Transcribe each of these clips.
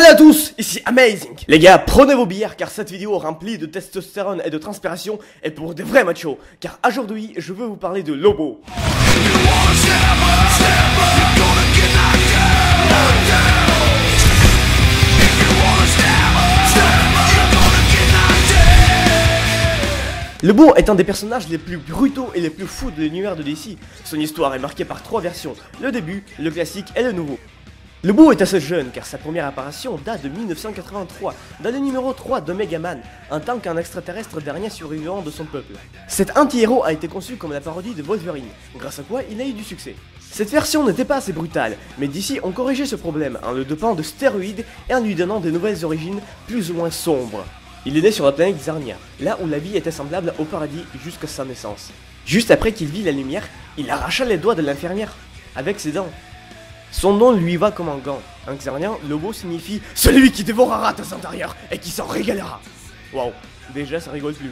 à tous, ici Amazing. Les gars, prenez vos bières car cette vidéo remplie de testostérone et de transpiration est pour des vrais machos. Car aujourd'hui, je veux vous parler de Lobo. Lobo est un des personnages les plus brutaux et les plus fous de l'univers de DC. Son histoire est marquée par 3 versions, le début, le classique et le nouveau. Lobo est assez jeune car sa première apparition date de 1983, dans le numéro 3 de Megaman, en tant qu'un extraterrestre dernier survivant de son peuple. Cet anti-héros a été conçu comme la parodie de Wolverine, grâce à quoi il a eu du succès. Cette version n'était pas assez brutale, mais DC ont corrigé ce problème en le dopant de stéroïdes et en lui donnant de nouvelles origines plus ou moins sombres. Il est né sur la planète Zarnia, là où la vie était semblable au paradis jusqu'à sa naissance. Juste après qu'il vit la lumière, il arracha les doigts de l'infirmière, avec ses dents. Son nom lui va comme un gant. En xarnien, Lobo signifie « celui qui dévorera tes intérieurs et qui s'en régalera ». Waouh, déjà ça rigole plus.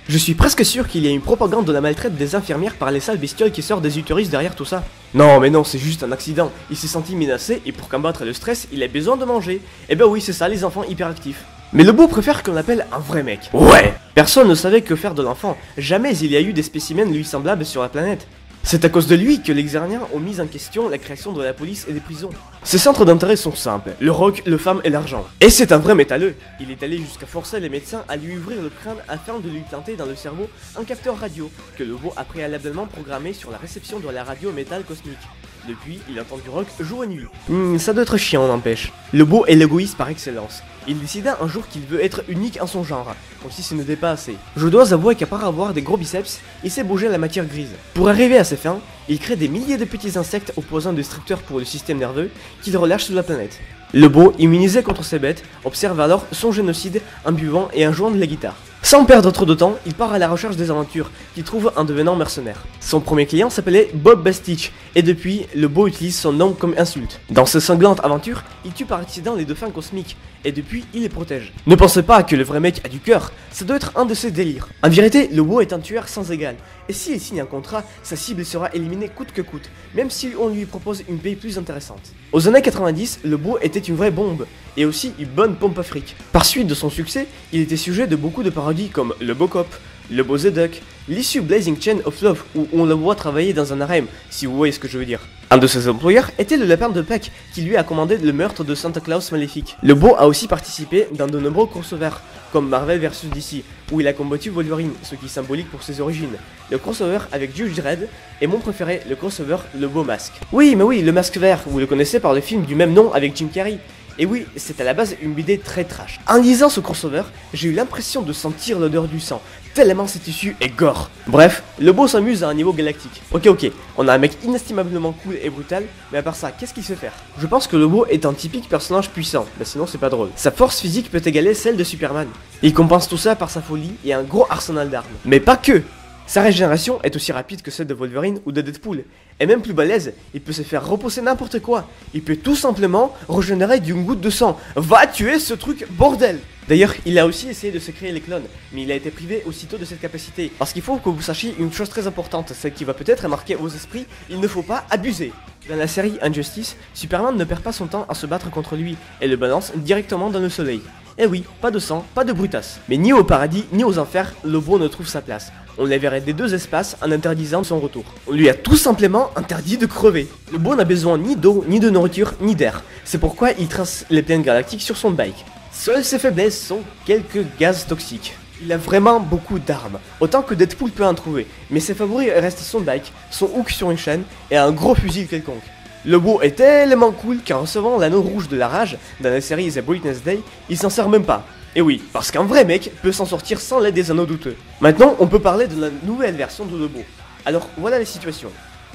Je suis presque sûr qu'il y a une propagande de la maltraite des infirmières par les sales bestioles qui sortent des utérus derrière tout ça. Non mais non, c'est juste un accident. Il s'est senti menacé et pour combattre le stress, il a besoin de manger. Eh ben oui, c'est ça les enfants hyperactifs. Mais Lobo préfère qu'on l'appelle un vrai mec. Ouais. Personne ne savait que faire de l'enfant. Jamais il y a eu des spécimens lui semblables sur la planète. C'est à cause de lui que les Xarniens ont mis en question la création de la police et des prisons. Ses centres d'intérêt sont simples, le rock, le femme et l'argent. Et c'est un vrai métalleux. Il est allé jusqu'à forcer les médecins à lui ouvrir le crâne afin de lui planter dans le cerveau un capteur radio, que Lobo a préalablement programmé sur la réception de la radio métal cosmique. Depuis, il entend du rock jour et nuit. Ça doit être chiant, n'empêche. Lobo est l'égoïste par excellence. Il décida un jour qu'il veut être unique en son genre, comme si ce n'était pas assez. Je dois avouer qu'à part avoir des gros biceps, il sait bouger la matière grise. Pour arriver à ses fins, il crée des milliers de petits insectes opposant destructeurs pour le système nerveux qu'il relâche sur la planète. Lobo, immunisé contre ces bêtes, observe alors son génocide en buvant et en jouant de la guitare. Sans perdre trop de temps, il part à la recherche des aventures, qu'il trouve en devenant mercenaire. Son premier client s'appelait Bob Bastich, et depuis, Lobo utilise son nom comme insulte. Dans cette sanglante aventure, il tue par accident les dauphins cosmiques, et depuis, il les protège. Ne pensez pas que le vrai mec a du cœur, ça doit être un de ses délires. En vérité, Lobo est un tueur sans égal, et s'il signe un contrat, sa cible sera éliminée coûte que coûte, même si on lui propose une paye plus intéressante. Aux années 90, Lobo était une vraie bombe, et aussi une bonne pompe à fric. Par suite de son succès, il était sujet de beaucoup de parodies comme Lobo Cop, Lobo the Duck, l'issue Blazing Chain of Love où on le voit travailler dans un harem, si vous voyez ce que je veux dire. Un de ses employeurs était le lapin de Pâques qui lui a commandé le meurtre de Santa Claus maléfique. Lobo a aussi participé dans de nombreux crossovers, comme Marvel vs DC, où il a combattu Wolverine, ce qui est symbolique pour ses origines, le crossover avec Judge Dredd, et mon préféré, le crossover Lobo Masque. Oui, mais oui, le masque vert, vous le connaissez par le film du même nom avec Jim Carrey. Et oui, c'est à la base une BD très trash. En lisant ce crossover, j'ai eu l'impression de sentir l'odeur du sang, tellement cet tissu est gore. Bref, Lobo s'amuse à un niveau galactique. Ok, on a un mec inestimablement cool et brutal, mais à part ça, qu'est-ce qu'il sait faire? Je pense que Lobo est un typique personnage puissant, mais sinon c'est pas drôle. Sa force physique peut égaler celle de Superman. Il compense tout ça par sa folie et un gros arsenal d'armes. Mais pas que! Sa régénération est aussi rapide que celle de Wolverine ou de Deadpool, et même plus balèze, il peut se faire repousser n'importe quoi. Il peut tout simplement régénérer d'une goutte de sang. Va tuer ce truc, bordel! D'ailleurs, il a aussi essayé de se créer les clones, mais il a été privé aussitôt de cette capacité. Parce qu'il faut que vous sachiez une chose très importante, celle qui va peut-être marquer vos esprits, il ne faut pas abuser. Dans la série Injustice, Superman ne perd pas son temps à se battre contre lui, et le balance directement dans le soleil. Eh oui, pas de sang, pas de brutasse. Mais ni au paradis, ni aux enfers, Lobo ne trouve sa place. On l'enverrait des deux espaces en interdisant son retour. On lui a tout simplement interdit de crever. Lobo n'a besoin ni d'eau, ni de nourriture, ni d'air. C'est pourquoi il trace les plaines galactiques sur son bike. Seules ses faiblesses sont quelques gaz toxiques. Il a vraiment beaucoup d'armes, autant que Deadpool peut en trouver, mais ses favoris restent son bike, son hook sur une chaîne et un gros fusil quelconque. Lobo est tellement cool qu'en recevant l'anneau rouge de la rage dans la série The Brightness Day, il s'en sert même pas. Et oui, parce qu'un vrai mec peut s'en sortir sans l'aide des anneaux douteux. Maintenant, on peut parler de la nouvelle version de Lobo. Alors, voilà la situation.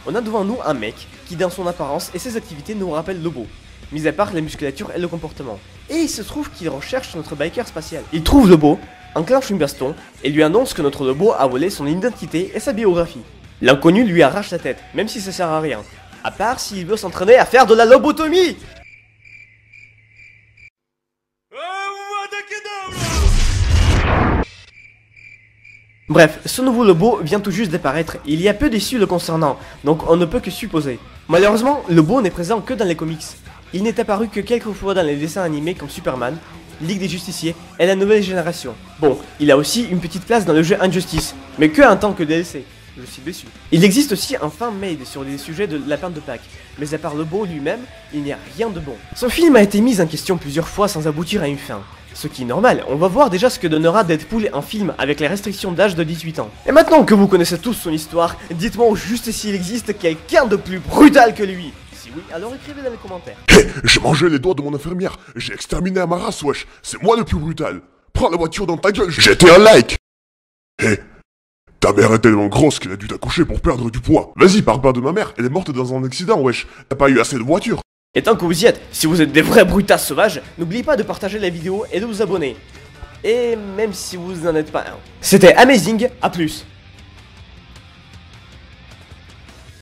On a devant nous un mec qui, dans son apparence et ses activités, nous rappelle Lobo, mis à part la musculature et le comportement. Et il se trouve qu'il recherche notre biker spatial. Il trouve Lobo, enclenche une baston et lui annonce que notre Lobo a volé son identité et sa biographie. L'inconnu lui arrache la tête, même si ça sert à rien. À part s'il veut s'entraîner à faire de la lobotomie. Bref, ce nouveau Lobo vient tout juste d'apparaître, il y a peu d'issues le concernant, donc on ne peut que supposer. Malheureusement, Lobo n'est présent que dans les comics. Il n'est apparu que quelques fois dans les dessins animés comme Superman, Ligue des Justiciers et la nouvelle génération. Bon, il a aussi une petite place dans le jeu Injustice, mais que en tant que DLC. Je suis déçu. Il existe aussi un fan-made sur les sujets de Lapin de Pâques, mais à part le beau lui-même, il n'y a rien de bon. Son film a été mis en question plusieurs fois sans aboutir à une fin. Ce qui est normal, on va voir déjà ce que donnera Deadpool en film avec les restrictions d'âge de 18 ans. Et maintenant que vous connaissez tous son histoire, dites-moi juste s'il existe quelqu'un de plus brutal que lui. Si oui, alors écrivez dans les commentaires. Hé, j'ai mangé les doigts de mon infirmière, j'ai exterminé ma race, wesh, c'est moi le plus brutal. Prends la voiture dans ta gueule, j'ai été un like. Hé, ta mère est tellement grosse qu'elle a dû t'accoucher pour perdre du poids. Vas-y, parle pas de ma mère, elle est morte dans un accident, wesh, t'as pas eu assez de voiture. Et tant que vous y êtes, si vous êtes des vrais brutasses sauvages, n'oubliez pas de partager la vidéo et de vous abonner. Et même si vous n'en êtes pas un. C'était Amazing, à plus.